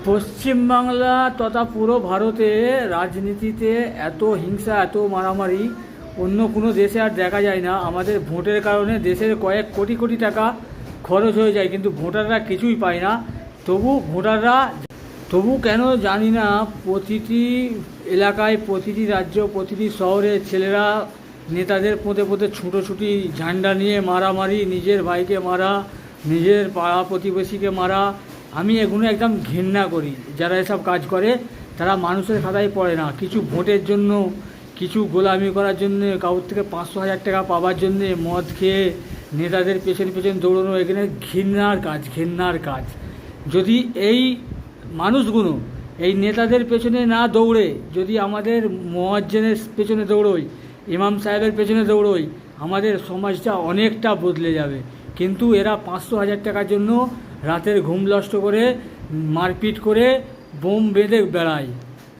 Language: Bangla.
পশ্চিমবাংলা তথা পুরো ভারতে রাজনীতিতে এত হিংসা, এত মারামারি অন্য কোনো দেশে আর দেখা যায় না। আমাদের ভোটের কারণে দেশের কয়েক কোটি কোটি টাকা খরচ হয়ে যায়, কিন্তু ভোটাররা কিছুই পায় না। তবু কেন জানি না, প্রতিটি এলাকায়, প্রতিটি রাজ্য, প্রতিটি শহরে ছেলেরা নেতাদের পোঁতে পোঁতে ছুটোছুটি, ঝান্ডা নিয়ে মারামারি, নিজের ভাইকে মারা, নিজের পাড়া প্রতিবেশীকে মারা। আমি এগুলো একদম ঘেন্না করি। যারা এসব কাজ করে তারা মানুষের খাতায় পড়ে না। কিছু ভোটের জন্য, কিছু গোলামি করার জন্যে, কারোর থেকে 500,000 টাকা পাওয়ার জন্যে মদ খেয়ে নেতাদের পেছন পেছন দৌড়ানো, এখানে ঘেন্নার কাজ। যদি এই মানুষগুলো এই নেতাদের পেছনে না দৌড়ে, যদি আমাদের মুয়াজ্জিনের পেছনে দৌড়োই, ইমাম সাহেবের পেছনে দৌড়োই, আমাদের সমাজটা অনেকটা বদলে যাবে। কিন্তু এরা 500,000 টাকার জন্য রাতের ঘুম নষ্ট করে, মারপিট করে, বোম বেঁধে বেড়ায়।